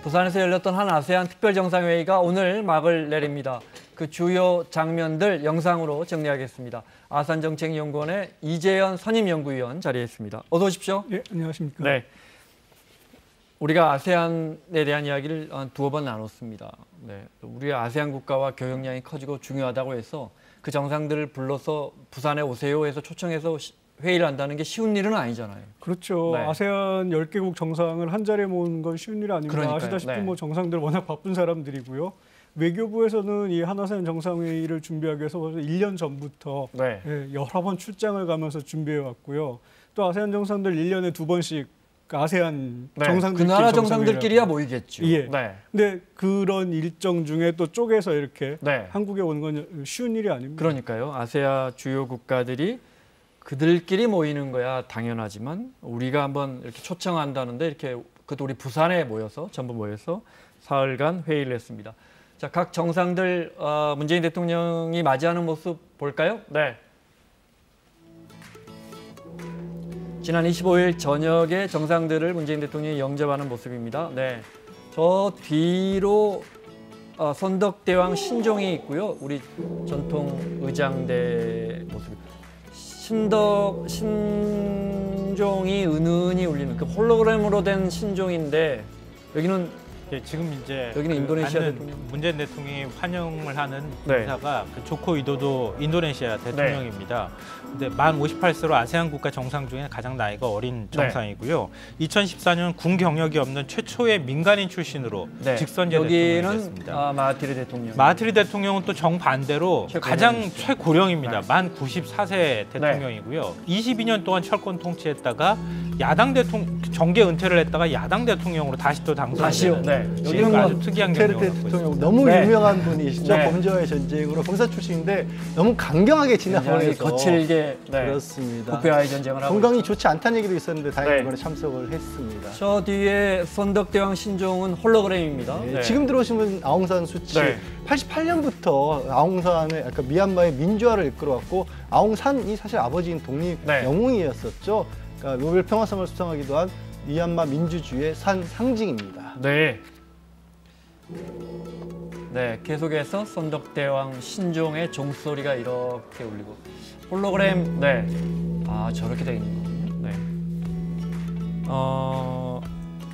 부산에서 열렸던 한 아세안 특별정상회의가 오늘 막을 내립니다. 그 주요 장면들 영상으로 정리하겠습니다. 아산정책연구원의 이재현 선임연구위원 자리했습니다. 어서 오십시오. 예, 안녕하십니까. 네, 우리가 아세안에 대한 이야기를 두어 번 나눴습니다. 네, 우리 아세안 국가와 교역량이 커지고 중요하다고 해서 그 정상들을 불러서 부산에 오세요 해서 초청해서 회의를 한다는 게 쉬운 일은 아니잖아요. 그렇죠. 네. 아세안 10개국 정상을 한 자리에 모으는 건 쉬운 일 아닙니다. 그러니까요. 아시다시피 네. 뭐 정상들 워낙 바쁜 사람들이고요. 외교부에서는 이 한아세안 정상회의를 준비하기 위해서 벌써 1년 전부터 네. 여러 번 출장을 가면서 준비해 왔고요. 또 아세안 정상들 1년에 2번씩 아세안 네. 정상들끼리 그 나라 정상들끼리야 모이겠죠. 예. 네. 근데 그런 일정 중에 또 쪼개서 이렇게 네. 한국에 오는 건 쉬운 일이 아닙니다. 그러니까요. 아세아 주요 국가들이 그들끼리 모이는 거야 당연하지만 우리가 한번 이렇게 초청한다는데 이렇게 그것도 우리 부산에 모여서 전부 모여서 사흘간 회의를 했습니다. 자, 각 정상들 문재인 대통령이 맞이하는 모습 볼까요? 네. 지난 25일 저녁에 정상들을 문재인 대통령이 영접하는 모습입니다. 네. 저 뒤로 선덕대왕 신종이 있고요. 우리 전통 의장대 모습입니다. 신종이 은은히 울리는 그 홀로그램으로 된 신종인데 여기는 지금 이제 여기는 인도네시아 대통령. 문재인 대통령이 환영을 하는 네. 인사가 그 조코 위도도 인도네시아 대통령입니다. 근데 만 58세로 아세안 국가 정상 중에 가장 나이가 어린 정상이고요. 2014년 군 경력이 없는 최초의 민간인 출신으로 직선제 대통령이 됐습니다. 여기는 마하티르 대통령. 마하티르 대통령은 또 정반대로 가장 최고령입니다. 네. 만 94세 대통령이고요. 22년 동안 철권 통치했다가 야당 대통령 정계 은퇴를 했다가 야당 대통령으로 다시 또 당선되는 네. 여기는 아주 특이한 경력을 갖고 대통령 있습니다. 너무 네. 유명한 분이시죠. 네. 범죄와의 전쟁으로 검사 출신인데 너무 강경하게 진압해서 거칠게 그렇습니다. 부패와의 전쟁을 하고 건강이 있죠. 좋지 않다는 얘기도 있었는데 다행히 네. 이번에 참석을 했습니다. 저 뒤에 선덕대왕 신종은 홀로그램입니다. 네. 네. 지금 들어오신 분 아웅산 수치. 네. 88년부터 아웅산의 약간 미얀마의 민주화를 이끌어왔고 아웅산이 사실 아버지인 독립 네. 영웅이었었죠. 그러니까 노벨 평화상을 수상하기도 한 미얀마 민주주의의 상징입니다. 네. 네, 계속해서 선덕대왕 신종의 종소리가 이렇게 울리고 홀로그램, 네, 저렇게 돼 있는 거군요. 네.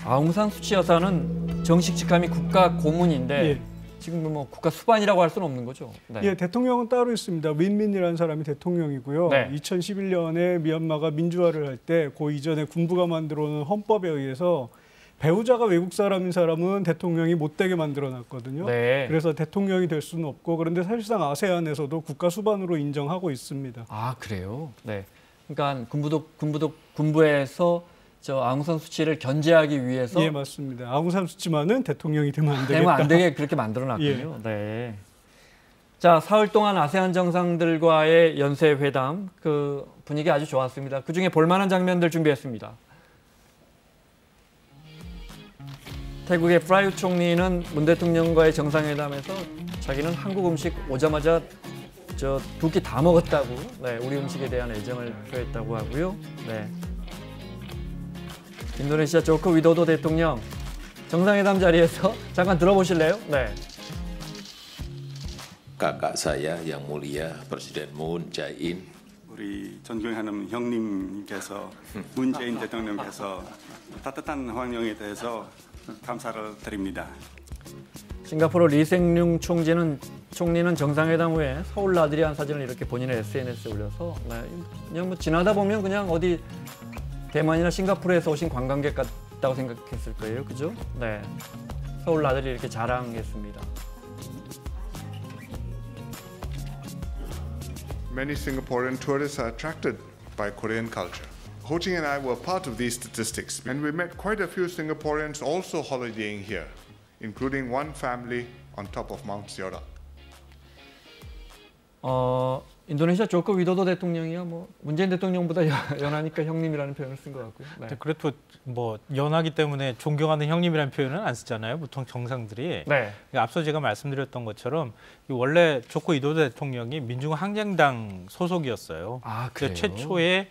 아웅산 수치 여사는 정식 직함이 국가 고문인데 예. 지금 뭐 국가 수반이라고 할 수는 없는 거죠. 네. 예, 대통령은 따로 있습니다. 윈민이라는 사람이 대통령이고요. 네. 2011년에 미얀마가 민주화를 할 때 그 이전에 군부가 만들어 놓은 헌법에 의해서 배우자가 외국 사람인 사람은 대통령이 못되게 만들어놨거든요. 네. 그래서 대통령이 될 수는 없고 그런데 사실상 아세안에서도 국가 수반으로 인정하고 있습니다. 아, 그래요? 네. 그러니까 군부에서 저 아웅산 수치를 견제하기 위해서 예, 맞습니다. 아웅산 수치만은 대통령이 되면 안 되겠다. 되면 안 되게 그렇게 만들어놨군요. 네. 자, 사흘 동안 아세안 정상들과의 연쇄 회담 그 분위기 아주 좋았습니다. 그 중에 볼만한 장면들 준비했습니다. 태국의 프라유 총리는 문 대통령과의 정상회담에서 자기는 한국 음식 오자마자 저 두 끼 다 먹었다고, 네, 우리 음식에 대한 애정을 표했다고 하고요. 네. 인도네시아 조코 위도도 대통령 정상회담 자리에서 잠깐 들어보실래요? 네. Kakak saya yang mulia Presiden Moon Jae-in. 우리 존경하는 형님께서 문재인 대통령께서 따뜻한 환영에 대해서 감사를 드립니다. 싱가포르 리생룽 총리는 정상회담 후에 서울 나들이 한 사진을 이렇게 본인의 SNS에 올려서 그냥 뭐 지나다 보면 그냥 어디 대만이나 싱가포르에서 오신 관광객 같다고 생각했을 거예요, 그죠? 네, 서울 나들이 이렇게 자랑했습니다. Many Singaporean tourists are attracted by Korean culture. Ho Ching and I were part of these statistics, and we met quite a few Singaporeans also holidaying here, including one family on top of Mount Siorak. 인도네시아 조코 위도도 대통령이야 뭐 문재인 대통령보다 연하니까 형님이라는 표현을 쓴 것 같고요. 네. 그래도 뭐 연하기 때문에 존경하는 형님이라는 표현은 안 쓰잖아요. 보통 정상들이. 네. 앞서 제가 말씀드렸던 것처럼 원래 조코 위도도 대통령이 민중항쟁당 소속이었어요. 아, 그래요? 최초의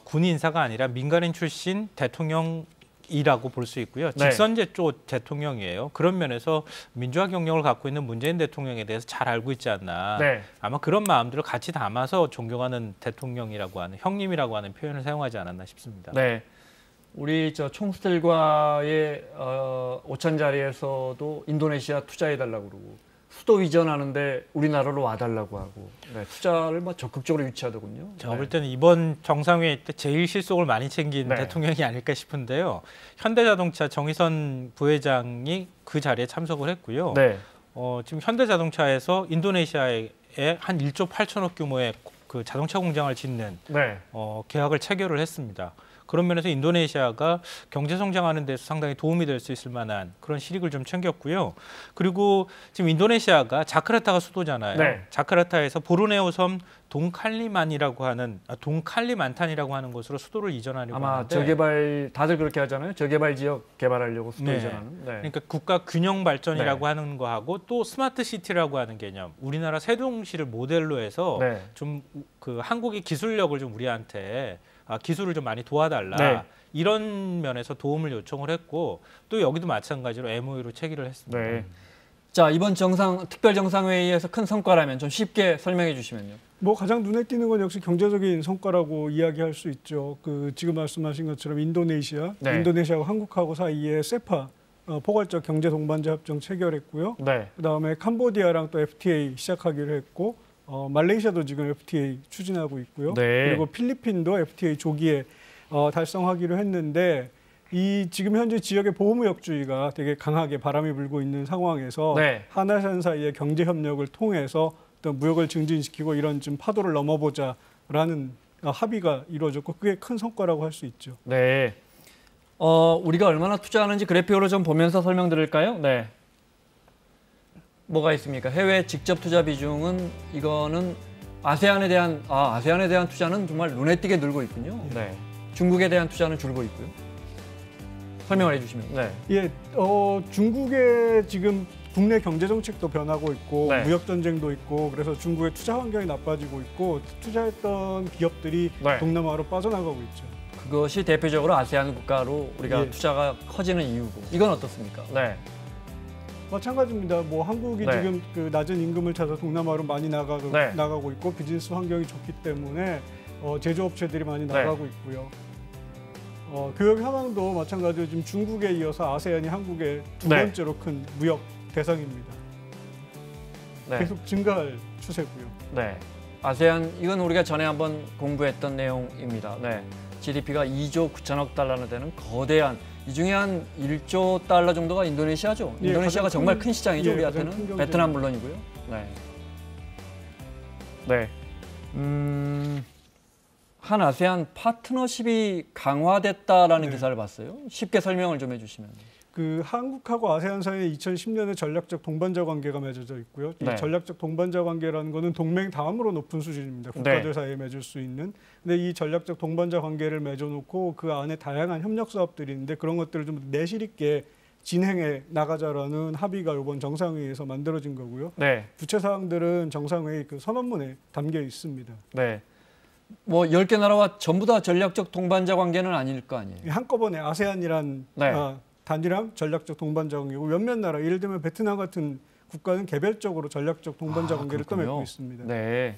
군 인사가 아니라 민간인 출신 대통령 이라고 볼 수 있고요. 네. 직선제조 대통령이에요. 그런 면에서 민주화 경력을 갖고 있는 문재인 대통령에 대해서 잘 알고 있지 않나. 네. 아마 그런 마음들을 같이 담아서 존경하는 대통령이라고 하는 형님이라고 하는 표현을 사용하지 않았나 싶습니다. 네. 우리 저 총수들과의 5천 자리에서도 인도네시아 투자해달라고 그러고 수도 이전하는데 우리나라로 와달라고 하고 네, 투자를 뭐 적극적으로 유치하더군요. 제가 볼 때는 이번 정상회의 때 제일 실속을 많이 챙긴 네. 대통령이 아닐까 싶은데요. 현대자동차 정의선 부회장이 그 자리에 참석을 했고요. 네. 지금 현대자동차에서 인도네시아에 한 1조 8천억 규모의 그 자동차 공장을 짓는 네. 계약을 체결을 했습니다. 그런 면에서 인도네시아가 경제 성장하는 데서 상당히 도움이 될 수 있을 만한 그런 실익을 좀 챙겼고요. 그리고 지금 인도네시아가 자카르타가 수도잖아요. 네. 자카르타에서 보르네오 섬 동칼리만탄이라고 하는 곳으로 수도를 이전하려고 아마 하는데 저개발 다들 그렇게 하잖아요. 저개발 지역 개발하려고 수도 네. 이전하는. 네. 그러니까 국가 균형 발전이라고 네. 하는 거하고 또 스마트 시티라고 하는 개념, 우리나라 세종시를 모델로 해서 네. 좀 그 한국의 기술력을 좀 우리한테 기술을 좀 많이 도와달라. 네. 이런 면에서 도움을 요청을 했고 또 여기도 마찬가지로 MOU로 체결을 했습니다. 네. 자, 이번 특별 정상회의에서 큰 성과라면 좀 쉽게 설명해 주시면요. 뭐 가장 눈에 띄는 건 역시 경제적인 성과라고 이야기할 수 있죠. 그 지금 말씀하신 것처럼 인도네시아하고 한국하고 사이에 세파 포괄적 경제 동반자 협정 체결했고요. 네. 그다음에 캄보디아랑 또 FTA 시작하기로 했고 말레이시아도 지금 FTA 추진하고 있고요. 네. 그리고 필리핀도 FTA 조기에 달성하기로 했는데 이 지금 현재 지역의 보호무역주의가 되게 강하게 바람이 불고 있는 상황에서 네. 한아시안 사이의 경제 협력을 통해서 어떤 무역을 증진시키고 이런 좀 파도를 넘어보자라는 합의가 이루어졌고 그게 큰 성과라고 할 수 있죠. 네. 우리가 얼마나 투자하는지 그래프로 좀 보면서 설명드릴까요? 네. 뭐가 있습니까? 해외 직접 투자 비중은 이거는 아세안에 대한 투자는 정말 눈에 띄게 늘고 있군요. 네. 중국에 대한 투자는 줄고 있고요. 설명을 해주시면. 네. 예, 중국의 지금 국내 경제 정책도 변하고 있고 네. 무역 전쟁도 있고 그래서 중국의 투자 환경이 나빠지고 있고 투자했던 기업들이 네. 동남아로 빠져나가고 있죠. 그것이 대표적으로 아세안 국가로 우리가 예. 투자가 커지는 이유고. 이건 어떻습니까? 네. 마찬가지입니다. 뭐 한국이 네. 지금 그 낮은 임금을 찾아 동남아로 많이 네. 나가고 있고 비즈니스 환경이 좋기 때문에 제조업체들이 많이 네. 나가고 있고요. 교역 현황도 마찬가지로 지금 중국에 이어서 아세안이 한국의 두 네. 번째로 큰 무역 대상입니다. 네. 계속 증가할 추세고요. 네. 아세안 이건 우리가 전에 한번 공부했던 내용입니다. 네. GDP가 2조 9천억 달러나 되는 거대한 이 중에 한 1조 달러 정도가 인도네시아죠. 예, 인도네시아가 가장 정말 큰- 큰 시장이죠. 예, 우리한테는. 가장 큰 경제. 베트남 물론이고요. 네. 네. 한 아세안 파트너십이 강화됐다라는 기사를 봤어요. 쉽게 설명을 좀 해주시면. 그 한국하고 아세안 사이에 2010년에 전략적 동반자 관계가 맺어져 있고요. 네. 이 전략적 동반자 관계라는 거는 동맹 다음으로 높은 수준입니다. 국가들 네. 사이에 맺을 수 있는. 근데 이 전략적 동반자 관계를 맺어놓고 그 안에 다양한 협력 사업들이 있는데 그런 것들을 좀 내실 있게 진행해 나가자라는 합의가 이번 정상회의에서 만들어진 거고요. 네. 구체 사항들은 정상회의 그 선언문에 담겨 있습니다. 네. 뭐 10개 나라와 전부 다 전략적 동반자 관계는 아닐 거 아니에요. 한꺼번에 아세안이란 네. 단일한 전략적 동반자 관계고 몇몇 나라, 예를 들면 베트남 같은 국가는 개별적으로 전략적 동반자 관계를 또 그렇군요. 맺고 있습니다. 네.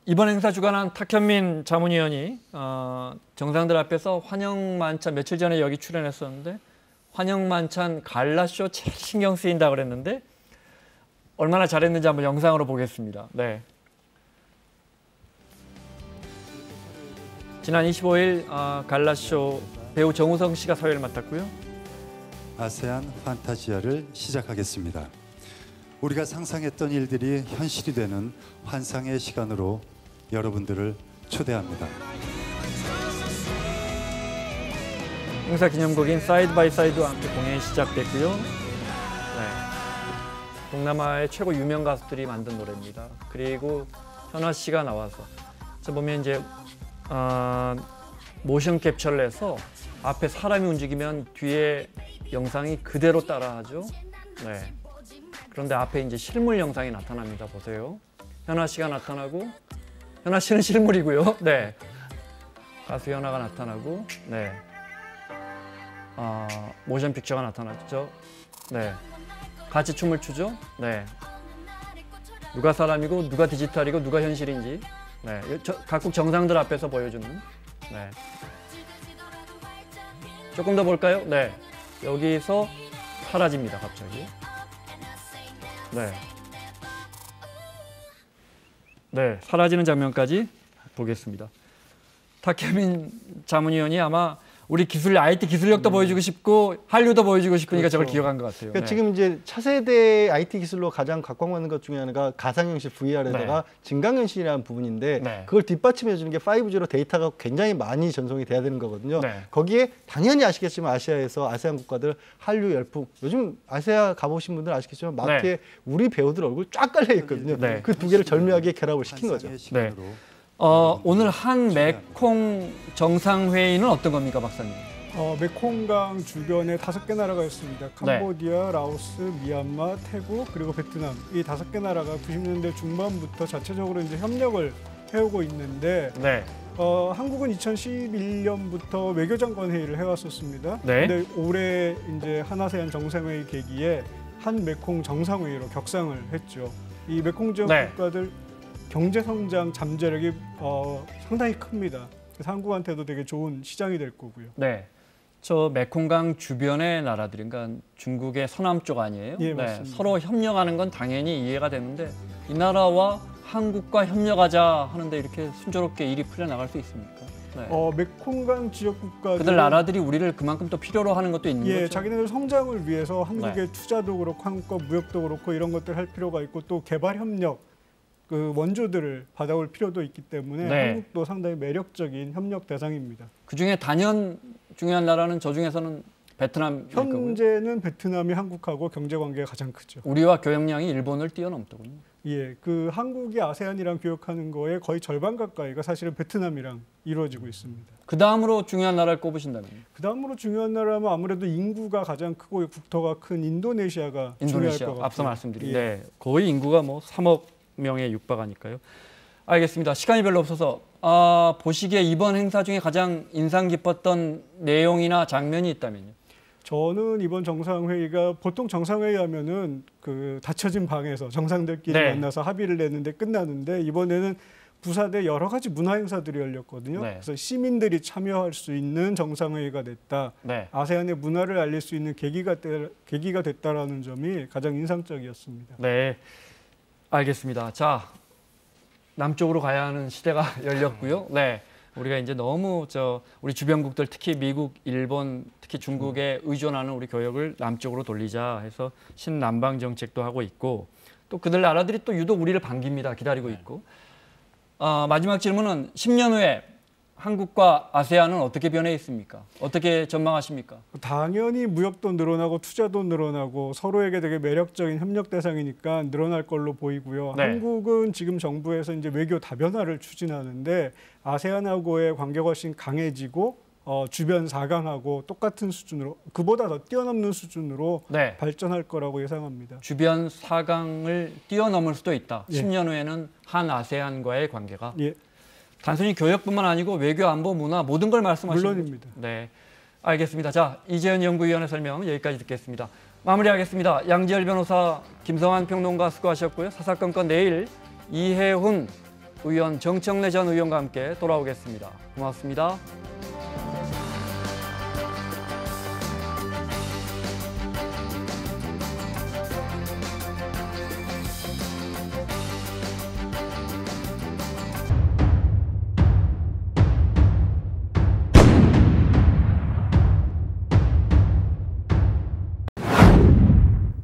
이번 행사 주관한 탁현민 자문위원이 정상들 앞에서 환영만찬 며칠 전에 여기 출연했었는데 환영만찬 갈라쇼 제일 신경 쓰인다 그랬는데 얼마나 잘했는지 한번 영상으로 보겠습니다. 네. 지난 25일 갈라쇼 배우 정우성 씨가 사회를 맡았고요. 아세안 판타지아를 시작하겠습니다. 우리가 상상했던 일들이 현실이 되는 환상의 시간으로 여러분들을 초대합니다. 행사 기념곡인 사이드 바이 사이드와 함께 공연이 시작됐고요. 네. 동남아의 최고 유명 가수들이 만든 노래입니다. 그리고 현아 씨가 나와서 저 보면 이제 모션 캡처를 해서 앞에 사람이 움직이면 뒤에 영상이 그대로 따라하죠. 네. 그런데 앞에 이제 실물 영상이 나타납니다. 보세요. 현아 씨가 나타나고 현아 씨는 실물이고요. 네. 가수 연하가 나타나고, 네. 모션 픽처가 나타났죠. 네. 같이 춤을 추죠. 네. 누가 사람이고 누가 디지털이고 누가 현실인지, 네. 각국 정상들 앞에서 보여주는. 네. 조금 더 볼까요? 네. 여기서 사라집니다, 갑자기. 네. 네, 사라지는 장면까지 보겠습니다. 타케민 자문위원이 아마 우리 IT 기술력도 보여주고 싶고 한류도 보여주고 싶으니까 그렇죠. 저걸 기억한 것 같아요. 그러니까 네. 지금 이제 차세대 IT 기술로 가장 각광받는 것 중에 하나가 가상현실 VR에다가 증강현실이라는 부분인데 네. 그걸 뒷받침해 주는 게 5G로 데이터가 굉장히 많이 전송이 돼야 되는 거거든요. 네. 거기에 당연히 아시겠지만 아시아에서 아세안 국가들 한류 열풍, 요즘 아시아 가보신 분들 아시겠지만 마트에 우리 배우들 얼굴 쫙 깔려 있거든요. 네. 그 두 개를 절묘하게 결합을 시킨 거죠. 환상의 시간으로 오늘 한 메콩 정상회의는 어떤 겁니까, 박사님? 메콩강 주변에 5개 나라가 있습니다. 캄보디아, 라오스, 미얀마, 태국 그리고 베트남 이 5개 나라가 90년대 중반부터 자체적으로 이제 협력을 해오고 있는데 네. 한국은 2011년부터 외교장관 회의를 해왔었습니다. 네. 근데 올해 이제 한아세안 정상회의 계기에 한 메콩 정상회의로 격상을 했죠. 이 메콩 지역 네. 국가들 경제 성장 잠재력이 상당히 큽니다. 그래서 한국한테도 되게 좋은 시장이 될 거고요. 네. 저 메콩강 주변의 나라들이, 그러니까 중국의 서남 쪽 아니에요? 예, 네. 맞습니다. 서로 협력하는 건 당연히 이해가 되는데 이 나라와 한국과 협력하자 하는데 이렇게 순조롭게 일이 풀려나갈 수 있습니까? 네. 메콩강 지역 국가들 그들 나라들이 우리를 그만큼 또 필요로 하는 것도 있는 거죠? 자기네들 성장을 위해서 한국의 네. 투자도 그렇고 한국과 무역도 그렇고 이런 것들 할 필요가 있고 또 개발 협력 그 원조들을 받아올 필요도 있기 때문에 네. 한국도 상당히 매력적인 협력 대상입니다. 그중에 단연 중요한 나라는 저 중에서는 베트남일 거고요. 현재는 베트남이 한국하고 경제 관계가 가장 크죠. 우리와 교역량이 일본을 뛰어넘더군요. 예, 그 한국이 아세안이랑 교역하는 거에 거의 절반 가까이가 사실은 베트남이랑 이루어지고 있습니다. 그 다음으로 중요한 나라를 꼽으신다면? 그 다음으로 중요한 나라면 아무래도 인구가 가장 크고 국토가 큰 인도네시아가 중요할 것 같아요. 앞서 말씀드린 예. 네, 거의 인구가 뭐 3억 명에 육박하니까요. 알겠습니다. 시간이 별로 없어서 보시기에 이번 행사 중에 가장 인상 깊었던 내용이나 장면이 있다면요? 저는 이번 정상회의가 보통 정상회의 하면은 그 닫혀진 방에서 정상들끼리 네. 만나서 합의를 내는데 끝나는데 이번에는 부사대 여러 가지 문화 행사들이 열렸거든요. 네. 그래서 시민들이 참여할 수 있는 정상회의가 됐다. 네. 아세안의 문화를 알릴 수 있는 계기가 됐다라는 점이 가장 인상적이었습니다. 네, 알겠습니다. 자, 남쪽으로 가야 하는 시대가 열렸고요. 네, 우리가 이제 너무 우리 주변국들 특히 미국, 일본, 특히 중국에 의존하는 우리 교역을 남쪽으로 돌리자 해서 신남방 정책도 하고 있고 또 그들 나라들이 또 유독 우리를 반깁니다. 기다리고 있고. 마지막 질문은 10년 후에 한국과 아세안은 어떻게 변해 있습니까? 어떻게 전망하십니까? 당연히 무역도 늘어나고 투자도 늘어나고 서로에게 되게 매력적인 협력 대상이니까 늘어날 걸로 보이고요. 네. 한국은 지금 정부에서 이제 외교 다변화를 추진하는데 아세안하고의 관계가 훨씬 강해지고 주변 4강하고 똑같은 수준으로 그보다 더 뛰어넘는 수준으로 네. 발전할 거라고 예상합니다. 주변 4강을 뛰어넘을 수도 있다. 예. 10년 후에는 한 아세안과의 관계가. 예, 단순히 교역뿐만 아니고 외교, 안보, 문화 모든 걸 말씀하시는 물론입니다. 거죠. 네, 알겠습니다. 자, 이재현 연구위원의 설명 여기까지 듣겠습니다. 마무리하겠습니다. 양지열 변호사, 김성환 평론가 수고하셨고요. 사사건건 내일 이해훈 의원, 정청래 전 의원과 함께 돌아오겠습니다. 고맙습니다.